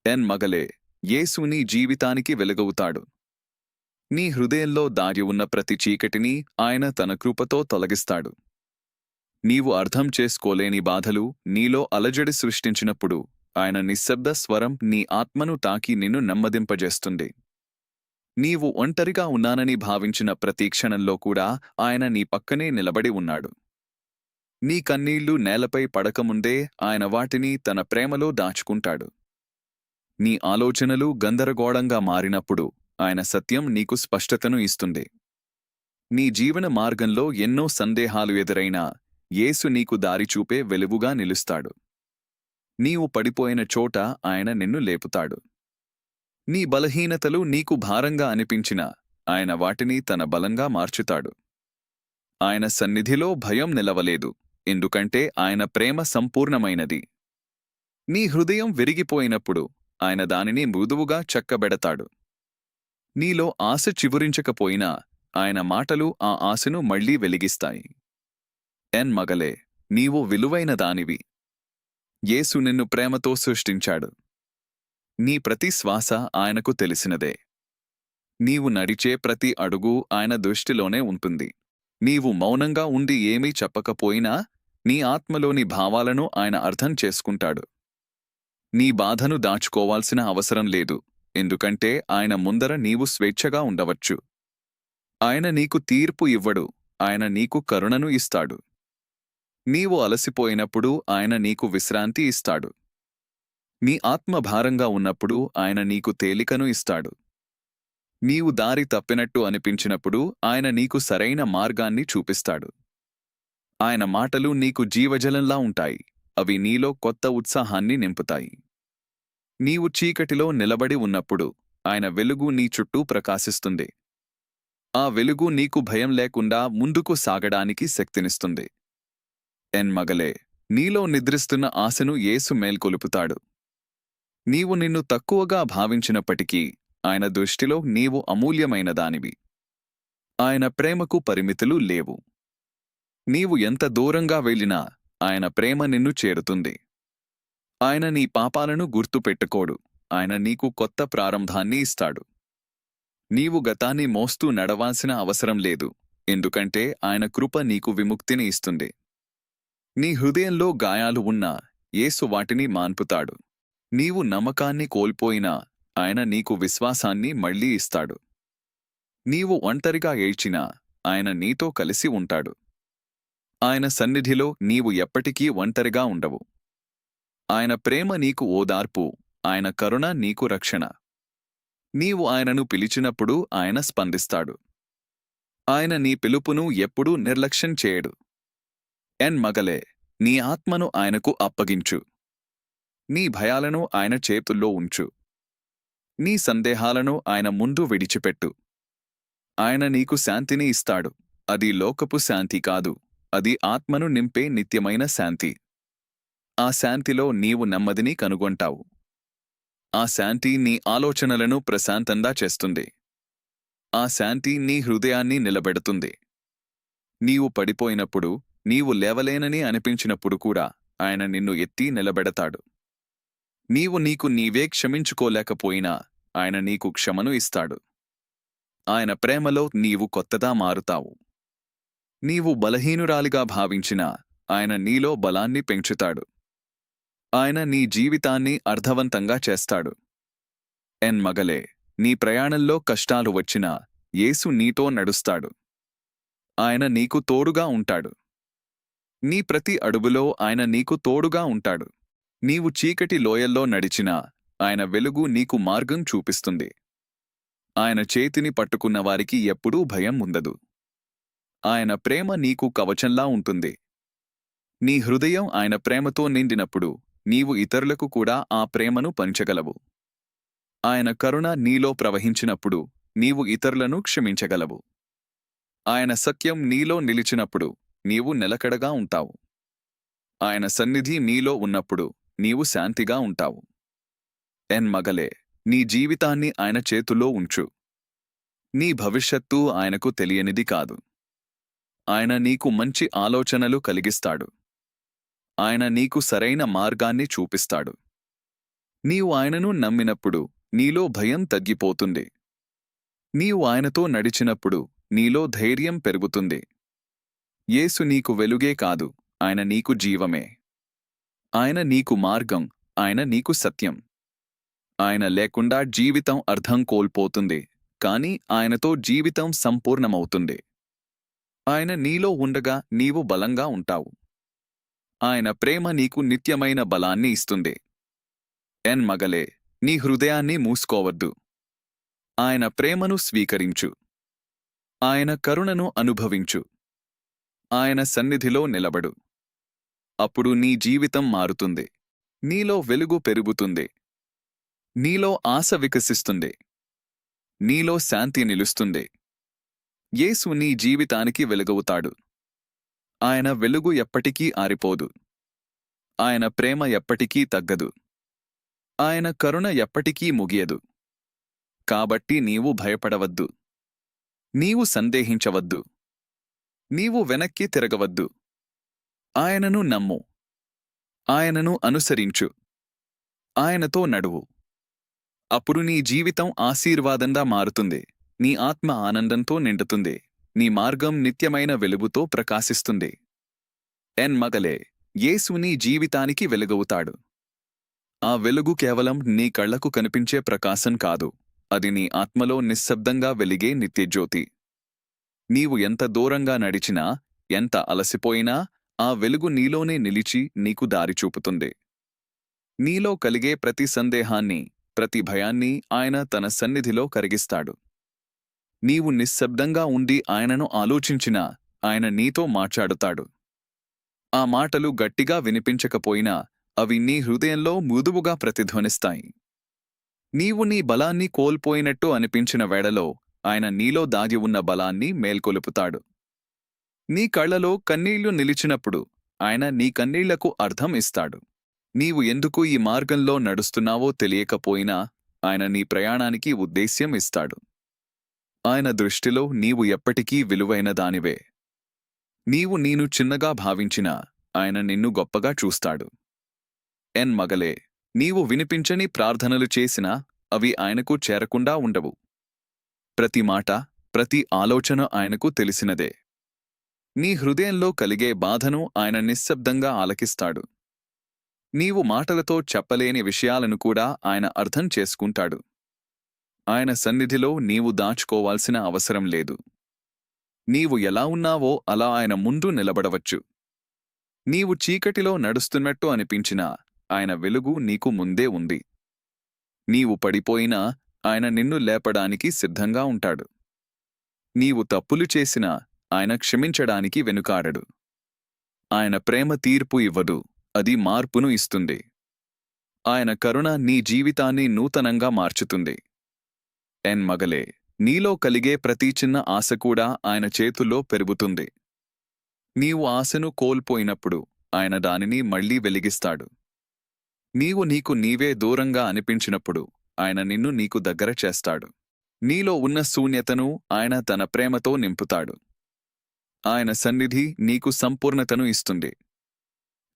ఎన్ మగలే, యేసు నీ జీవితానికి వెలుగవుతాడు. నీ హృదయంలో దాగి ఉన్న ప్రతి చీకటిని ఆయన తన కృపతో తొలగిస్తాడు. నీవు అర్థం చేసుకోలేని బాధలు నీలో అలజడి సృష్టించినప్పుడు ఆయన నిశ్శబ్ద స్వరం నీ ఆత్మను తాకి నిన్ను నెమ్మదింపజేస్తుంది. నీవు ఒంటరిగా ఉన్నానని భావించిన ప్రతి క్షణంలో కూడా ఆయన నీ పక్కనే నిలబడి ఉన్నాడు. నీ కన్నీళ్లు నేలపై పడకముందే ఆయన వాటిని తన ప్రేమలో దాచుకుంటాడు. నీ ఆలోచనలు గందరగోళంగా మారినప్పుడు ఆయన సత్యం నీకు స్పష్టతను ఇస్తుంది. నీ జీవన మార్గంలో ఎన్నో సందేహాలు ఎదురైనా యేసు నీకు దారి చూపే వెలుగుగా నిలుస్తాడు. నీవు పడిపోయిన చోట ఆయన నిన్ను లేపుతాడు. నీ బలహీనతలు నీకు భారంగా అనిపించినా ఆయన వాటిని తన బలంగా మార్చుతాడు. ఆయన సన్నిధిలో భయం నిలవలేదు, ఎందుకంటే ఆయన ప్రేమ సంపూర్ణమైనది. నీ హృదయం విరిగిపోయినప్పుడు ఆయన దానిని మృదువుగా చక్కబెడతాడు. నీలో ఆశ చివురించకపోయినా ఆయన మాటలు ఆ ఆశను మళ్లీ వెలిగిస్తాయి. ఎన్ మగలే, నీవు విలువైన దానివి. యేసు నిన్ను ప్రేమతో సృష్టించాడు. నీ ప్రతి శ్వాస ఆయనకు తెలిసినదే. నీవు నడిచే ప్రతి అడుగు ఆయన దృష్టిలోనే ఉంటుంది. నీవు మౌనంగా ఉండి ఏమీ చెప్పకపోయినా నీ ఆత్మలోని భావాలను ఆయన అర్థం చేసుకుంటాడు. నీ బాధను దాచుకోవాల్సిన అవసరం లేదు, ఎందుకంటే ఆయన ముందర నీవు స్వేచ్ఛగా ఉండవచ్చు. ఆయన నీకు తీర్పు ఇవ్వడు, ఆయన నీకు కరుణను ఇస్తాడు. నీవు అలసిపోయినప్పుడు ఆయన నీకు విశ్రాంతి ఇస్తాడు. నీ ఆత్మ భారంగా ఉన్నప్పుడు ఆయన నీకు తేలికను ఇస్తాడు. నీవు దారి తప్పినట్టు అనిపించినప్పుడు ఆయన నీకు సరైన మార్గాన్ని చూపిస్తాడు. ఆయన మాటలు నీకు జీవజలంలా ఉంటాయి, అవి నీలో కొత్త ఉత్సాహాన్ని నింపుతాయి. నీవు చీకటిలో నిలబడి ఉన్నప్పుడు ఆయన వెలుగు నీ చుట్టూ ప్రకాశిస్తుంది. ఆ వెలుగు నీకు భయం లేకుండా ముందుకు సాగడానికి శక్తినిస్తుంది. ఎన్ మగలే, నీలో నిద్రిస్తున్న ఆశను యేసు మేల్కొలుపుతాడు. నీవు నిన్ను తక్కువగా భావించినప్పటికీ ఆయన దృష్టిలో నీవు అమూల్యమైన దానివి. ఆయన ప్రేమకు పరిమితులు లేవు. నీవు ఎంత దూరంగా వెళ్ళినా ఆయన ప్రేమ నిన్ను చేరుతుంది. ఆయన నీ పాపాలను గుర్తుపెట్టుకోడు, ఆయన నీకు కొత్త ప్రారంభాన్ని ఇస్తాడు. నీవు గతాన్ని మోస్తూ నడవాల్సిన అవసరం లేదు, ఎందుకంటే ఆయన కృప నీకు విముక్తిని ఇస్తుంది. నీ హృదయంలో గాయాలు ఉన్నా యేసు వాటిని మాన్పుతాడు. నీవు నమ్మకాన్ని కోల్పోయినా ఆయన నీకు విశ్వాసాన్ని మళ్లీ ఇస్తాడు. నీవు ఒంటరిగా ఏడ్చినా ఆయన నీతో కలిసి ఉంటాడు. ఆయన సన్నిధిలో నీవు ఎప్పటికీ ఒంటరిగా ఉండవు. ఆయన ప్రేమ నీకు ఓదార్పు, ఆయన కరుణ నీకు రక్షణ. నీవు ఆయనను పిలిచినప్పుడు ఆయన స్పందిస్తాడు. ఆయన నీ పిలుపును ఎప్పుడూ నిర్లక్ష్యం చేయడు. ఎన్ మగలే, నీ ఆత్మను ఆయనకు అప్పగించు. నీ భయాలను ఆయన చేతుల్లో ఉంచు. నీ సందేహాలను ఆయన ముందు విడిచిపెట్టు. ఆయన నీకు శాంతిని ఇస్తాడు. అది లోకపు శాంతి కాదు, అది ఆత్మను నింపే నిత్యమైన శాంతి. ఆ శాంతిలో నీవు నెమ్మదిని కనుగొంటావు. ఆ శాంతి నీ ఆలోచనలను ప్రశాంతంగా చేస్తుంది. ఆ శాంతి నీ హృదయాన్ని నిలబెడుతుంది. నీవు పడిపోయినప్పుడు, నీవు లేవలేనని అనిపించినప్పుడు కూడా ఆయన నిన్ను ఎత్తి నిలబెడతాడు. నీవు నీకు నీవే క్షమించుకోలేకపోయినా ఆయన నీకు క్షమను ఇస్తాడు. ఆయన ప్రేమలో నీవు కొత్తగా మారుతావు. నీవు బలహీనురాలిగా భావించినా ఆయన నీలో బలాన్ని పెంచుతాడు. ఆయన నీ జీవితాన్ని అర్థవంతంగా చేస్తాడు. ఎన్ మగలే, నీ ప్రయాణంలో కష్టాలు వచ్చినా యేసు నీతో నడుస్తాడు. ఆయన నీకు తోడుగా ఉంటాడు. నీ ప్రతి అడుగులో ఆయన నీకు తోడుగా ఉంటాడు. నీవు చీకటి లోయల్లో నడిచినా ఆయన వెలుగు నీకు మార్గం చూపిస్తుంది. ఆయన చేతిని పట్టుకున్నవారికి ఎప్పుడూ భయం ఉండదు. ఆయన ప్రేమ నీకు కవచంలా ఉంటుంది. నీ హృదయం ఆయన ప్రేమతో నిండినప్పుడు నీవు ఇతరులకు కూడా ఆ ప్రేమను పంచగలవు. ఆయన కరుణ నీలో ప్రవహించినప్పుడు నీవు ఇతరులను క్షమించగలవు. ఆయన సత్యం నీలో నిలిచినప్పుడు నీవు నిలకడగా ఉంటావు. ఆయన సన్నిధి నీలో ఉన్నప్పుడు నీవు శాంతిగా ఉంటావు. ఎన్ మగలే, నీ జీవితాన్ని ఆయన చేతుల్లో ఉంచు. నీ భవిష్యత్తు ఆయనకు తెలియనిది కాదు. ఆయన నీకు మంచి ఆలోచనలు కలిగిస్తాడు. ఆయన నీకు సరైన మార్గాన్ని చూపిస్తాడు. నీవు ఆయనను నమ్మినప్పుడు నీలో భయం తగ్గిపోతుంది. నీవు ఆయనతో నడిచినప్పుడు నీలో ధైర్యం పెరుగుతుంది. యేసు నీకు వెలుగే కాదు, ఆయన నీకు జీవమే. ఆయన నీకు మార్గం, ఆయన నీకు సత్యం. ఆయన లేకుండా జీవితం అర్థం కోల్పోతుంది, కాని ఆయనతో జీవితం సంపూర్ణమవుతుంది. ఆయన నీలో ఉండగా నీవు బలంగా ఉంటావు. ఆయన ప్రేమ నీకు నిత్యమైన బలాన్ని ఇస్తుంది. మగలే, నీ హృదయాన్ని మూసుకోవద్దు. ఆయన ప్రేమను స్వీకరించు. ఆయన కరుణను అనుభవించు. ఆయన సన్నిధిలో నిలబడు. అప్పుడు నీ జీవితం మారుతుంది. నీలో వెలుగు పెరుగుతుంది. నీలో ఆశ వికసిస్తుంది. నీలో శాంతి నిలుస్తుంది. యేసు నీ జీవితానికి వెలుగవుతాడు. ఆయన వెలుగు ఎప్పటికీ ఆరిపోదు. ఆయన ప్రేమ ఎప్పటికీ తగ్గదు. ఆయన కరుణ ఎప్పటికీ ముగియదు. కాబట్టి నీవు భయపడవద్దు. నీవు సందేహించవద్దు. నీవు వెనక్కి తిరగవద్దు. ఆయనను నమ్ము. ఆయనను అనుసరించు. ఆయనతో నడువు. అప్పుడు నీ జీవితం ఆశీర్వాదంగా మారుతుంది. నీ ఆత్మ ఆనందంతో నిండుతుంది. నీ మార్గం నిత్యమైన వెలుగుతో ప్రకాశిస్తుంది. మగలే, యేసు నీ జీవితానికి వెలుగవుతాడు. ఆ వెలుగు కేవలం నీ కళ్లకు కనిపించే ప్రకాశం కాదు, అది నీ ఆత్మలో నిశ్శబ్దంగా వెలిగే నిత్యజ్యోతి. నీవు ఎంత దూరంగా నడిచినా, ఎంత అలసిపోయినా, ఆ వెలుగు నీలోనే నిలిచి నీకు దారి చూపుతుంది. నీలో కలిగే ప్రతి సందేహాన్ని, ప్రతి భయాన్ని ఆయన తన సన్నిధిలో కరిగిస్తాడు. నీవు నిశ్శబ్దంగా ఉండి ఆయనను ఆలోచించినా ఆయన నీతో మాట్లాడుతాడు. ఆ మాటలు గట్టిగా వినిపించకపోయినా అవి నీ హృదయంలో మృదువుగా ప్రతిధ్వనిస్తాయి. నీవు నీ బలాన్ని కోల్పోయినట్టు అనిపించిన వేళలో ఆయన నీలో దాగి ఉన్న బలాన్ని మేల్కొలుపుతాడు. నీ కళ్లలో కన్నీళ్లు నిలిచినప్పుడు ఆయన నీ కన్నీళ్లకు అర్థం ఇస్తాడు. నీవు ఎందుకు ఈ మార్గంలో నడుస్తున్నావో తెలియకపోయినా ఆయన నీ ప్రయాణానికి ఉద్దేశ్యం ఇస్తాడు. ఆయన దృష్టిలో నీవు ఎప్పటికీ విలువైన దానివే. నీవు నేను చిన్నగా భావించినా ఆయన నిన్ను గొప్పగా చూస్తాడు. మగలే, నీవు వినిపించని ప్రార్థనలు చేసినా అవి ఆయనకు చేరకుండా ఉండవు. ప్రతి మాట, ప్రతి ఆలోచన ఆయనకు తెలిసినదే. నీ హృదయంలో కలిగే బాధను ఆయన నిశ్శబ్దంగా ఆలకిస్తాడు. నీవు మాటలతో చెప్పలేని విషయాలను కూడా ఆయన అర్థం చేసుకుంటాడు. ఆయన సన్నిధిలో నీవు దాచుకోవాల్సిన అవసరం లేదు. నీవు ఎలా ఉన్నావో అలా ఆయన ముందు నిలబడవచ్చు. నీవు చీకటిలో నడుస్తున్నట్టు అనిపించినా ఆయన వెలుగు నీకు ముందే ఉంది. నీవు పడిపోయినా ఆయన నిన్ను లేపడానికి సిద్ధంగా ఉంటాడు. నీవు తప్పులు చేసినా ఆయన క్షమించడానికి వెనుకాడడు. ఆయన ప్రేమ తీర్పు ఇవ్వదు, అది మార్పును ఇస్తుంది. ఆయన కరుణ నీ జీవితాన్ని నూతనంగా మార్చుతుంది. మగలే, నీలో కలిగే ప్రతి చిన్న ఆశ కూడా ఆయన చేతుల్లో పెరుగుతుంది. నీవు ఆశను కోల్పోయినప్పుడు ఆయన దానిని మళ్లీ వెలిగిస్తాడు. నీవు నీకు నీవే దూరంగా అనిపించినప్పుడు ఆయన నిన్ను నీకు దగ్గర చేస్తాడు. నీలో ఉన్న శూన్యతను ఆయన తన ప్రేమతో నింపుతాడు. ఆయన సన్నిధి నీకు సంపూర్ణతను ఇస్తుంది.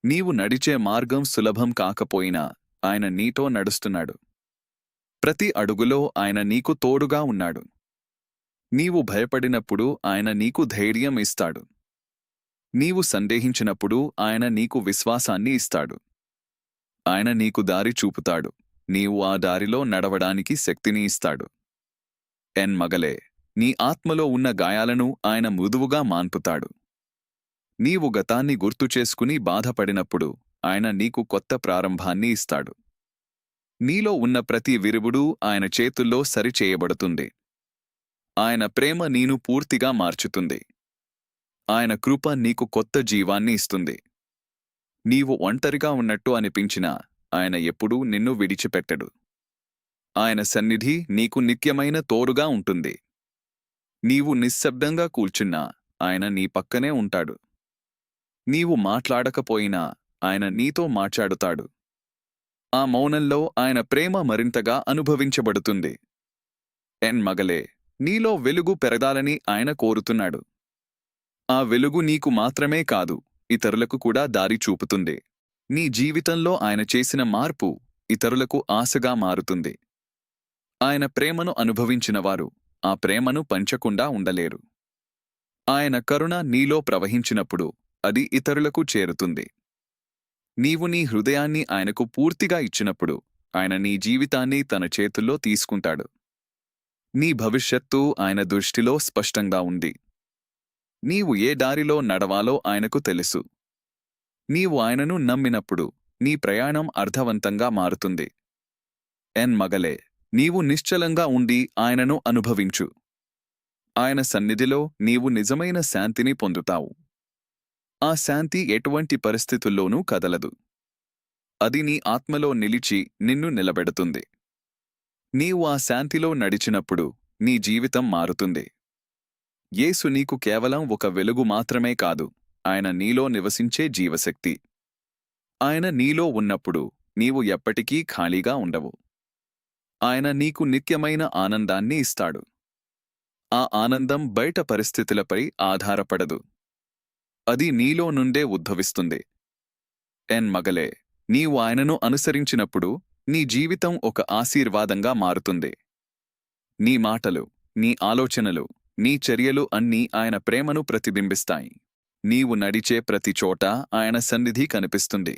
నీవు నడిచే మార్గం సులభం కాకపోయినా ఆయన నీతో నడుస్తున్నాడు. ప్రతి అడుగులో ఆయన నీకు తోడుగా ఉన్నాడు. నీవు భయపడినప్పుడు ఆయన నీకు ధైర్యం ఇస్తాడు. నీవు సందేహించినప్పుడు ఆయన నీకు విశ్వాసాన్ని ఇస్తాడు. ఆయన నీకు దారి చూపుతాడు. నీవు ఆ దారిలో నడవడానికి శక్తిని ఇస్తాడు. మగలే, నీ ఆత్మలో ఉన్న గాయాలను ఆయన మృదువుగా మాన్పుతాడు. నీవు గతాన్ని గుర్తుచేసుకుని బాధపడినప్పుడు ఆయన నీకు కొత్త ప్రారంభాన్ని ఇస్తాడు. నీలో ఉన్న ప్రతి విరుగుడు ఆయన చేతుల్లో సరిచేయబడుతుంది. ఆయన ప్రేమ నీను పూర్తిగా మార్చుతుంది. ఆయన కృప నీకు కొత్త జీవాన్ని ఇస్తుంది. నీవు ఒంటరిగా ఉన్నట్టు అనిపించినా ఆయన ఎప్పుడూ నిన్ను విడిచిపెట్టడు. ఆయన సన్నిధి నీకు నిత్యమైన తోడుగా ఉంటుంది. నీవు నిశ్శబ్దంగా కూర్చున్నా ఆయన నీ పక్కనే ఉంటాడు. నీవు మాట్లాడకపోయినా ఆయన నీతో మాట్లాడుతాడు. ఆ మౌనంలో ఆయన ప్రేమ మరింతగా అనుభవించబడుతుంది. మగలే, నీలో వెలుగు పెరగాలని ఆయన కోరుతున్నాడు. ఆ వెలుగు నీకు మాత్రమే కాదు, ఇతరులకు కూడా దారి చూపుతుంది. నీ జీవితంలో ఆయన చేసిన మార్పు ఇతరులకు ఆశగా మారుతుంది. ఆయన ప్రేమను అనుభవించినవారు ఆ ప్రేమను పంచకుండా ఉండలేరు. ఆయన కరుణ నీలో ప్రవహించినప్పుడు అది ఇతరులకు చేరుతుంది. నీవు నీ హృదయాన్ని ఆయనకు పూర్తిగా ఇచ్చినప్పుడు ఆయన నీ జీవితాన్ని తన చేతుల్లో తీసుకుంటాడు. నీ భవిష్యత్తు ఆయన దృష్టిలో స్పష్టంగా ఉంది. నీవు ఏ దారిలో నడవాలో ఆయనకు తెలుసు. నీవు ఆయనను నమ్మినప్పుడు నీ ప్రయాణం అర్థవంతంగా మారుతుంది. మగలే, నీవు నిశ్చలంగా ఉండి ఆయనను అనుభవించు. ఆయన సన్నిధిలో నీవు నిజమైన శాంతిని పొందుతావు. ఆ శాంతి ఎటువంటి పరిస్థితుల్లోనూ కదలదు. అది నీ ఆత్మలో నిలిచి నిన్ను నిలబెడుతుంది. నీవు ఆ శాంతిలో నడిచినప్పుడు నీ జీవితం మారుతుంది. యేసు నీకు కేవలం ఒక వెలుగు మాత్రమే కాదు, ఆయన నీలో నివసించే జీవశక్తి. ఆయన నీలో ఉన్నప్పుడు నీవు ఎప్పటికీ ఖాళీగా ఉండవు. ఆయన నీకు నిత్యమైన ఆనందాన్ని ఇస్తాడు. ఆ ఆనందం బయట పరిస్థితులపై ఆధారపడదు. అది నీలో నుండే ఉద్భవిస్తుంది. మగలే, నీవు ఆయనను అనుసరించినప్పుడు నీ జీవితం ఒక ఆశీర్వాదంగా మారుతుంది. నీ మాటలు, నీ ఆలోచనలు, నీ చర్యలు అన్నీ ఆయన ప్రేమను ప్రతిబింబిస్తాయి. నీవు నడిచే ప్రతి చోట ఆయన సన్నిధి కనిపిస్తుంది.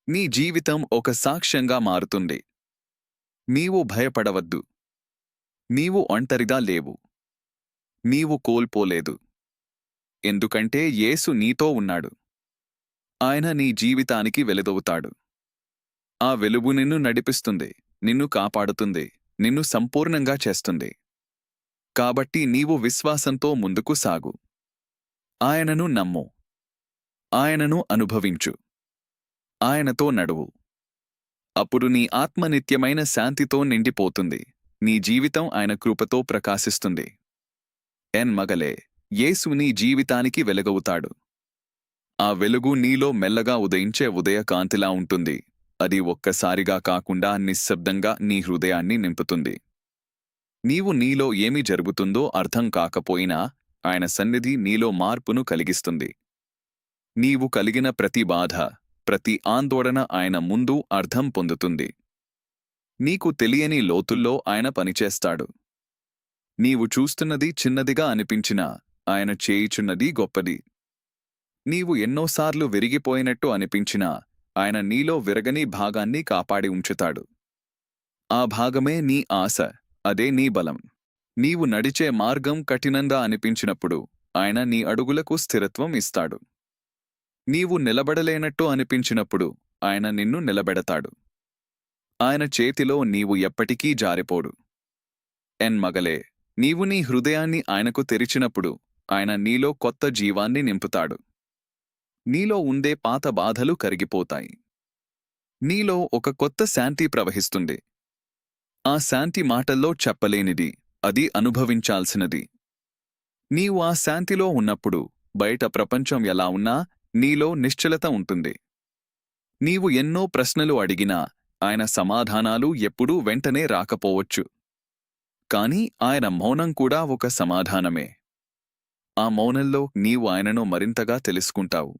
నీ జీవితం ఒక సాక్ష్యంగా మారుతుంది. నీవు భయపడవద్దు. నీవు ఒంటరిగా లేవు. నీవు కోల్పోలేదు. ఎందుకంటే యేసు నీతో ఉన్నాడు. ఆయన నీ జీవితానికి వెలుగవుతాడు. ఆ వెలుగు నిన్ను నడిపిస్తుంది, నిన్ను కాపాడుతుంది, నిన్ను సంపూర్ణంగా చేస్తుంది. కాబట్టి నీవు విశ్వాసంతో ముందుకు సాగు. ఆయనను నమ్ము. ఆయనను అనుభవించు. ఆయనతో నడువు. అప్పుడు నీ ఆత్మ నిత్యమైన శాంతితో నిండిపోతుంది. నీ జీవితం ఆయన కృపతో ప్రకాశిస్తుంది. మగలే, యేసు నీ జీవితానికి వెలుగవుతాడు. ఆ వెలుగు నీలో మెల్లగా ఉదయించే ఉదయకాంతిలా ఉంటుంది. అది ఒక్కసారిగా కాకుండా నిశ్శబ్దంగా నీ హృదయాన్ని నింపుతుంది. నీవు నీలో ఏమి జరుగుతుందో అర్థం కాకపోయినా ఆయన సన్నిధి నీలో మార్పును కలిగిస్తుంది. నీవు కలిగిన ప్రతి బాధ, ప్రతి ఆందోళన ఆయన ముందు అర్థం పొందుతుంది. నీకు తెలియని లోతుల్లో ఆయన పనిచేస్తాడు. నీవు చూస్తున్నది చిన్నదిగా అనిపించినా ఆయన చేయుచున్నది గొప్పది. నీవు ఎన్నోసార్లు విరిగిపోయినట్టు అనిపించినా ఆయన నీలో విరగని భాగాన్ని కాపాడి ఉంచుతాడు. ఆ భాగమే నీ ఆశ, అదే నీ బలం. నీవు నడిచే మార్గం కఠినంగా అనిపించినప్పుడు ఆయన నీ అడుగులకు స్థిరత్వం ఇస్తాడు. నీవు నిలబడలేనట్టు అనిపించినప్పుడు ఆయన నిన్ను నిలబెడతాడు. ఆయన చేతిలో నీవు ఎప్పటికీ జారిపోడు. మగలే, నీవు నీ హృదయాన్ని ఆయనకు తెరిచినప్పుడు ఆయన నీలో కొత్త జీవాన్ని నింపుతాడు. నీలో ఉండే పాత బాధలు కరిగిపోతాయి. నీలో ఒక కొత్త శాంతి ప్రవహిస్తుంది. ఆ శాంతి మాటల్లో చెప్పలేనిది, అది అనుభవించాల్సినది. నీవు ఆ శాంతిలో ఉన్నప్పుడు బయట ప్రపంచం ఎలా ఉన్నా నీలో నిశ్చలత ఉంటుంది. నీవు ఎన్నో ప్రశ్నలు అడిగినా ఆయన సమాధానాలు ఎప్పుడూ వెంటనే రాకపోవచ్చు. కాని ఆయన మౌనం కూడా ఒక సమాధానమే. ఆ మౌనంలో నీవు ఆయనను మరింతగా తెలుసుకుంటావు.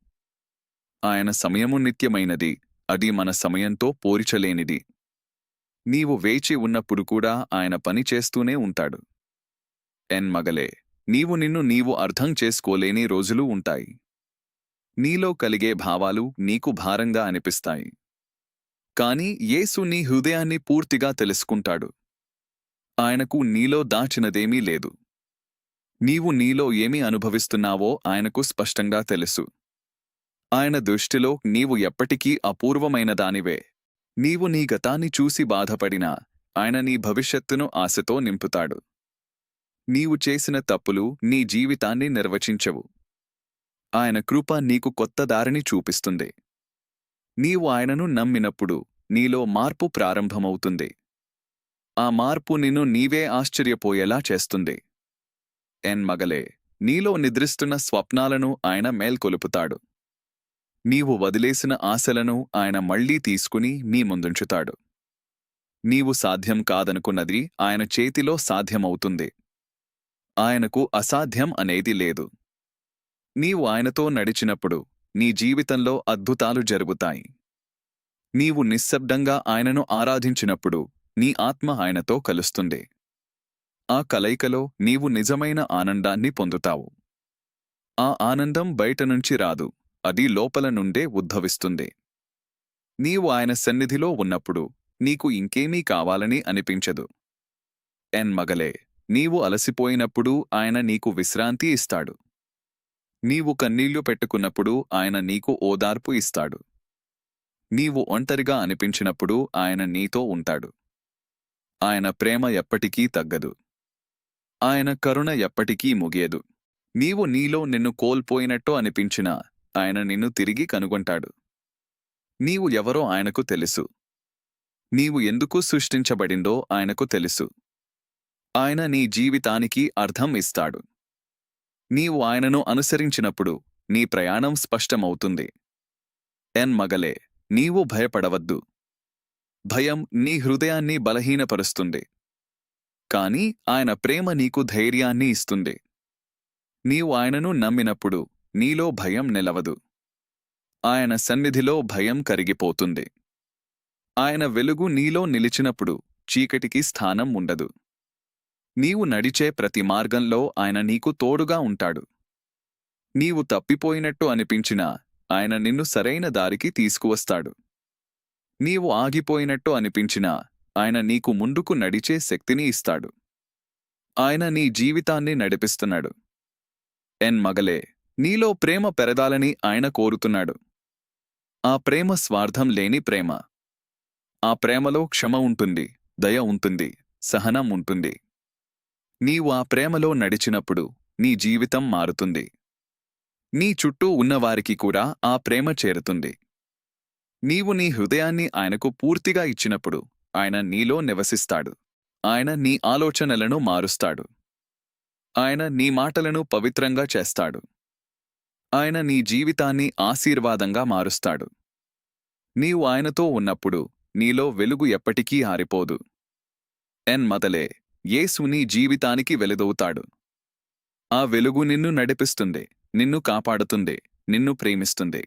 ఆయన సమయము నిత్యమైనది, అది మన సమయంతో పోల్చలేనిది. నీవు వేచి ఉన్నప్పుడు కూడా ఆయన పని చేస్తూనే ఉంటాడు. మగలే, నిన్ను నీవు అర్థం చేసుకోలేని రోజులు ఉంటాయి. నీలో కలిగే భావాలు నీకు భారంగా అనిపిస్తాయి. కాని యేసు నీ హృదయాన్ని పూర్తిగా తెలుసుకుంటాడు. ఆయనకు నీలో దాచినదేమీ లేదు. నీవు నీలో ఏమి అనుభవిస్తున్నావో ఆయనకు స్పష్టంగా తెలుసు. ఆయన దృష్టిలో నీవు ఎప్పటికీ అపూర్వమైన దానివే. నీవు నీ గతాన్ని చూసి బాధపడినా ఆయన నీ భవిష్యత్తును ఆశతో నింపుతాడు. నీవు చేసిన తప్పులు నీ జీవితాన్ని నిర్వచించవు. ఆయన కృప నీకు కొత్త దారిని చూపిస్తుంది. నీవు ఆయనను నమ్మినప్పుడు నీలో మార్పు ప్రారంభమవుతుంది. ఆ మార్పు నిన్ను నీవే ఆశ్చర్యపోయేలా చేస్తుంది. మగలే, నీలో నిద్రిస్తున్న స్వప్నాలను ఆయన మేల్కొలుపుతాడు. నీవు వదిలేసిన ఆశలను ఆయన మళ్లీ తీసుకుని నీ ముందుంచుతాడు. నీవు సాధ్యం కాదనుకున్నది ఆయన చేతిలో సాధ్యమవుతుంది. ఆయనకు అసాధ్యం అనేది లేదు. నీవు ఆయనతో నడిచినప్పుడు నీ జీవితంలో అద్భుతాలు జరుగుతాయి. నీవు నిశ్శబ్దంగా ఆయనను ఆరాధించినప్పుడు నీ ఆత్మ ఆయనతో కలుస్తుంది. ఆ కలయికలో నీవు నిజమైన ఆనందాన్ని పొందుతావు. ఆ ఆనందం బయటనుంచి రాదు, అది లోపల నుండే ఉద్భవిస్తుంది. నీవు ఆయన సన్నిధిలో ఉన్నప్పుడు నీకు ఇంకేమీ కావాలని అనిపించదు. మగలే, నీవు అలసిపోయినప్పుడు ఆయన నీకు విశ్రాంతి ఇస్తాడు. నీవు కన్నీళ్లు పెట్టుకున్నప్పుడు ఆయన నీకు ఓదార్పు ఇస్తాడు. నీవు ఒంటరిగా అనిపించినప్పుడు ఆయన నీతో ఉంటాడు. ఆయన ప్రేమ ఎప్పటికీ తగ్గదు. ఆయన కరుణ ఎప్పటికీ ముగియదు. నీవు నీలో నిన్ను కోల్పోయినట్టు అనిపించినా ఆయన నిన్ను తిరిగి కనుగొంటాడు. నీవు ఎవరో ఆయనకు తెలుసు. నీవు ఎందుకు సృష్టించబడిందో ఆయనకు తెలుసు. ఆయన నీ జీవితానికి అర్థం ఇస్తాడు. నీవు ఆయనను అనుసరించినప్పుడు నీ ప్రయాణం స్పష్టమవుతుంది. మగలే, నీవు భయపడవద్దు. భయం నీ హృదయాన్ని బలహీనపరుస్తుంది. కాని ఆయన ప్రేమ నీకు ధైర్యాన్ని ఇస్తుంది. నీవు ఆయనను నమ్మినప్పుడు నీలో భయం నిలవదు. ఆయన సన్నిధిలో భయం కరిగిపోతుంది. ఆయన వెలుగు నీలో నిలిచినప్పుడు చీకటికి స్థానం ఉండదు. నీవు నడిచే ప్రతి మార్గంలో ఆయన నీకు తోడుగా ఉంటాడు. నీవు తప్పిపోయినట్టు అనిపించినా ఆయన నిన్ను సరైన దారికి తీసుకువస్తాడు. నీవు ఆగిపోయినట్టు అనిపించినా ఆయన నీకు ముందుకు నడిచే శక్తిని ఇస్తాడు. ఆయన నీ జీవితాన్ని నడిపిస్తున్నాడు. మగలే, నీలో ప్రేమ పెరగాలని ఆయన కోరుతున్నాడు. ఆ ప్రేమ స్వార్థం లేని ప్రేమ. ఆ ప్రేమలో క్షమ ఉంటుంది, దయ ఉంటుంది, సహనం ఉంటుంది. నీవు ఆ ప్రేమలో నడిచినప్పుడు నీ జీవితం మారుతుంది. నీ చుట్టూ ఉన్నవారికి కూడా ఆ ప్రేమ చేరుతుంది. నీవు నీ హృదయాన్ని ఆయనకు పూర్తిగా ఇచ్చినప్పుడు ఆయన నీలో నివసిస్తాడు. ఆయన నీ ఆలోచనలను మారుస్తాడు. ఆయన నీ మాటలను పవిత్రంగా చేస్తాడు. ఆయన నీ జీవితాన్ని ఆశీర్వాదంగా మారుస్తాడు. నీవు ఆయనతో ఉన్నప్పుడు నీలో వెలుగు ఎప్పటికీ ఆరిపోదు. మగలే, యేసు నీ జీవితానికి వెలుగవుతాడు. ఆ వెలుగు నిన్ను నడిపిస్తుంది, నిన్ను కాపాడుతుంది, నిన్ను ప్రేమిస్తుంది.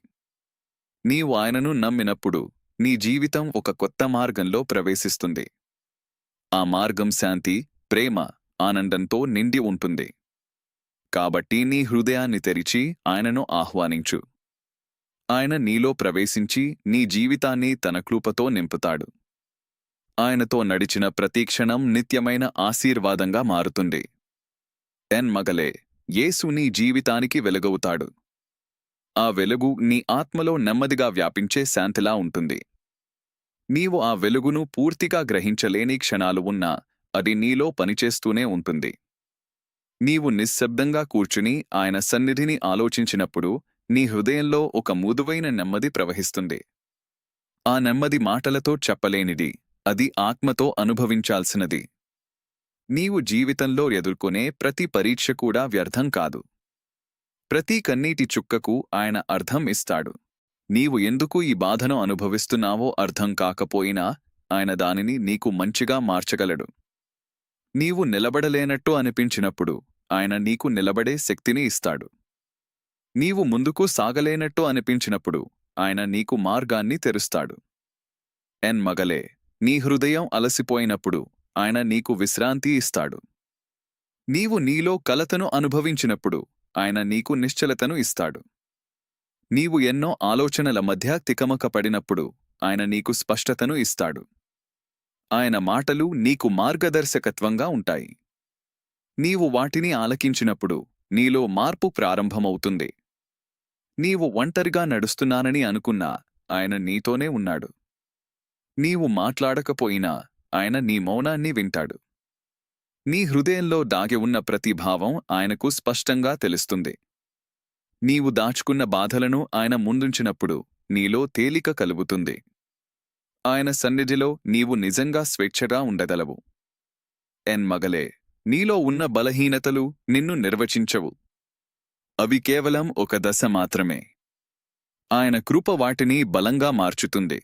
నీవు ఆయనను నమ్మినప్పుడు నీ జీవితం ఒక కొత్త మార్గంలో ప్రవేశిస్తుంది. ఆ మార్గం శాంతి, ప్రేమ, ఆనందంతో నిండి ఉంటుంది. కాబట్టి నీ హృదయాన్ని తెరిచి ఆయనను ఆహ్వానించు. ఆయన నీలో ప్రవేశించి నీ జీవితాన్ని తన కృపతో నింపుతాడు. ఆయనతో నడిచిన ప్రతి క్షణం నిత్యమైన ఆశీర్వాదంగా మారుతుంది. మగలే, యేసు నీ జీవితానికి వెలుగవుతాడు. ఆ వెలుగు నీ ఆత్మలో నెమ్మదిగా వ్యాపించే శాంతిలా ఉంటుంది. నీవు ఆ వెలుగును పూర్తిగా గ్రహించలేని క్షణాలు ఉన్నా అది నీలో పనిచేస్తూనే ఉంటుంది. నీవు నిశ్శబ్దంగా కూర్చుని ఆయన సన్నిధిని ఆలోచించినప్పుడు నీ హృదయంలో ఒక మృదువైన నెమ్మది ప్రవహిస్తుంది. ఆ నెమ్మది మాటలతో చెప్పలేనిది, అది ఆత్మతో అనుభవించాల్సినది. నీవు జీవితంలో ఎదుర్కొనే ప్రతి పరీక్ష కూడా వ్యర్థం కాదు. ప్రతి కన్నీటి చుక్కకు ఆయన అర్థం ఇస్తాడు. నీవు ఎందుకు ఈ బాధను అనుభవిస్తున్నావో అర్థం కాకపోయినా ఆయన దానిని నీకు మంచిగా మార్చగలడు. నీవు నిలబడలేనట్టు అనిపించినప్పుడు ఆయన నీకు నిలబడే శక్తిని ఇస్తాడు. నీవు ముందుకు సాగలేనట్టు అనిపించినప్పుడు ఆయన నీకు మార్గాన్ని తెరుస్తాడు. మగలే, నీ హృదయం అలసిపోయినప్పుడు ఆయన నీకు విశ్రాంతి ఇస్తాడు. నీవు నీలో కలతను అనుభవించినప్పుడు ఆయన నీకు నిశ్చలతను ఇస్తాడు. నీవు ఎన్నో ఆలోచనల మధ్య తికమకపడినప్పుడు ఆయన నీకు స్పష్టతను ఇస్తాడు. ఆయన మాటలు నీకు మార్గదర్శకత్వంగా ఉంటాయి. నీవు వాటిని ఆలకించినప్పుడు నీలో మార్పు ప్రారంభమవుతుంది. నీవు ఒంటరిగా నడుస్తున్నానని అనుకున్నా ఆయన నీతోనే ఉన్నాడు. నీవు మాట్లాడకపోయినా ఆయన నీ మౌనాన్ని వింటాడు. నీ హృదయంలో దాగి ఉన్న ప్రతి భావం ఆయనకు స్పష్టంగా తెలుస్తుంది. నీవు దాచుకున్న బాధలను ఆయన ముందుంచినప్పుడు నీలో తేలిక కలుగుతుంది. ఆయన సన్నిధిలో నీవు నిజంగా స్వేచ్ఛగా ఉండగలవు. మగలే, నీలో ఉన్న బలహీనతలు నిన్ను నిర్వచించవు. అవి కేవలం ఒక దశ మాత్రమే. ఆయన కృప వాటిని బలంగా మార్చుతుంది.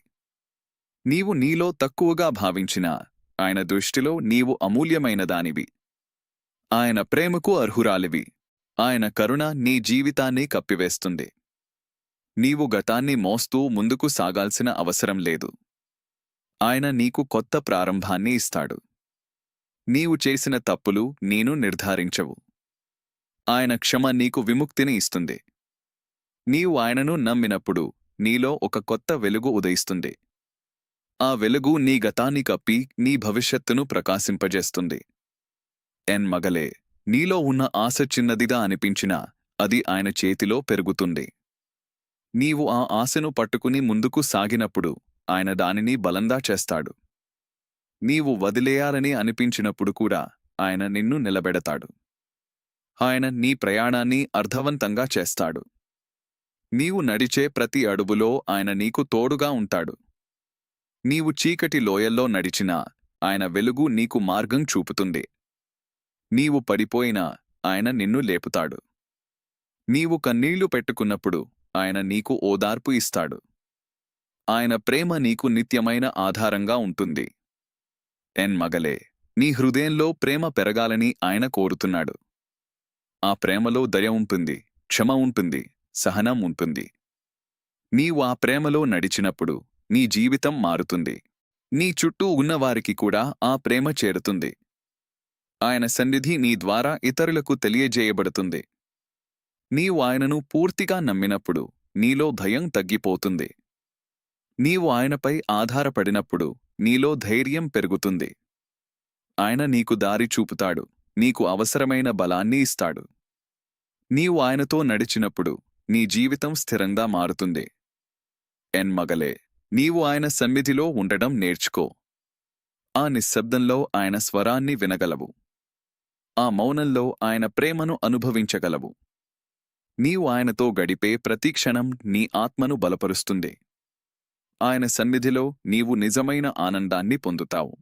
నీవు నీలో తక్కువగా భావించినా ఆయన దృష్టిలో నీవు అమూల్యమైనదానివి. ఆయన ప్రేమకు అర్హురాలివి. ఆయన కరుణ నీ జీవితాన్ని కప్పివేస్తుంది. నీవు గతాన్ని మోస్తూ ముందుకు సాగాల్సిన అవసరం లేదు. ఆయన నీకు కొత్త ప్రారంభాన్ని ఇస్తాడు. నీవు చేసిన తప్పులు నేను నిర్ధారించవు. ఆయన క్షమ నీకు విముక్తిని ఇస్తుంది. నీవు ఆయనను నమ్మినప్పుడు నీలో ఒక కొత్త వెలుగు ఉదయిస్తుంది. ఆ వెలుగు నీ గతాన్ని కప్పి నీ భవిష్యత్తును ప్రకాశింపజేస్తుంది. మగలే, నీలో ఉన్న ఆశ చిన్నదిగా అనిపించినా అది ఆయన చేతిలో పెరుగుతుంది. నీవు ఆ ఆశను పట్టుకుని ముందుకు సాగినప్పుడు ఆయన దానిని బలంగా చేస్తాడు. నీవు వదిలేయాలని అనిపించినప్పుడు కూడా ఆయన నిన్ను నిలబెడతాడు. ఆయన నీ ప్రయాణాన్ని అర్థవంతంగా చేస్తాడు. నీవు నడిచే ప్రతి అడుగులో ఆయన నీకు తోడుగా ఉంటాడు. నీవు చీకటి లోయల్లో నడిచినా ఆయన వెలుగు నీకు మార్గం చూపుతుంది. నీవు పడిపోయినా ఆయన నిన్ను లేపుతాడు. నీవు కన్నీళ్లు పెట్టుకున్నప్పుడు ఆయన నీకు ఓదార్పు ఇస్తాడు. ఆయన ప్రేమ నీకు నిత్యమైన ఆధారంగా ఉంటుంది. మగలే, నీ హృదయంలో ప్రేమ పెరగాలని ఆయన కోరుతున్నాడు. ఆ ప్రేమలో దయ ఉంటుంది, క్షమ ఉంటుంది, సహనం ఉంటుంది. నీవు ఆ ప్రేమలో నడిచినప్పుడు నీ జీవితం మారుతుంది. నీ చుట్టూ ఉన్నవారికి కూడా ఆ ప్రేమ చేరుతుంది. ఆయన సన్నిధి నీ ద్వారా ఇతరులకు తెలియజేయబడుతుంది. నీవు ఆయనను పూర్తిగా నమ్మినప్పుడు నీలో భయం తగ్గిపోతుంది. నీవు ఆయనపై ఆధారపడినప్పుడు నీలో ధైర్యం పెరుగుతుంది. ఆయన నీకు దారి చూపుతాడు, నీకు అవసరమైన బలాన్ని ఇస్తాడు. నీవు ఆయనతో నడిచినప్పుడు నీ జీవితం స్థిరంగా మారుతుంది. మగలే, నీవు ఆయన సన్నిధిలో ఉండడం నేర్చుకో. ఆ నిశ్శబ్దంలో ఆయన స్వరాన్ని వినగలవు. ఆ మౌనంలో ఆయన ప్రేమను అనుభవించగలవు. నీవు ఆయనతో గడిపే ప్రతి క్షణం నీ ఆత్మను బలపరుస్తుంది. ఆయన సన్నిధిలో నీవు నిజమైన ఆనందాన్ని పొందుతావు.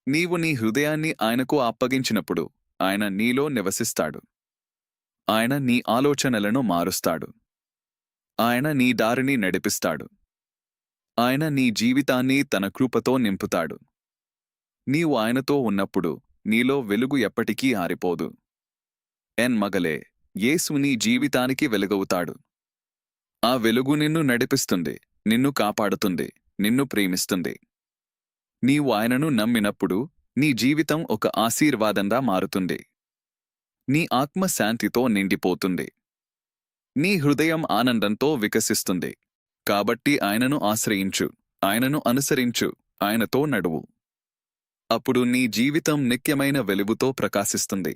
నీవు నీ హృదయాన్ని ఆయనకు అప్పగించినప్పుడు ఆయన నీలో నివసిస్తాడు. ఆయన నీ ఆలోచనలను మారుస్తాడు. ఆయన నీ దారిని నడిపిస్తాడు. ఆయన నీ జీవితాన్ని తన కృపతో నింపుతాడు. నీవు ఆయనతో ఉన్నప్పుడు నీలో వెలుగు ఎప్పటికీ ఆరిపోదు. మగలే, యేసు నీ జీవితానికి వెలుగవుతాడు. ఆ వెలుగు నిన్ను నడిపిస్తుంది, నిన్ను కాపాడుతుంది, నిన్ను ప్రేమిస్తుంది. నీవు ఆయనను నమ్మినప్పుడు నీ జీవితం ఒక ఆశీర్వాదంగా మారుతుంది. నీ ఆత్మ శాంతితో నిండిపోతుంది. నీ హృదయం ఆనందంతో వికసిస్తుంది. కాబట్టి ఆయనను ఆశ్రయించు, ఆయనను అనుసరించు, ఆయనతో నడువు. అప్పుడు నీ జీవితం నిత్యమైన వెలుగుతో ప్రకాశిస్తుంది.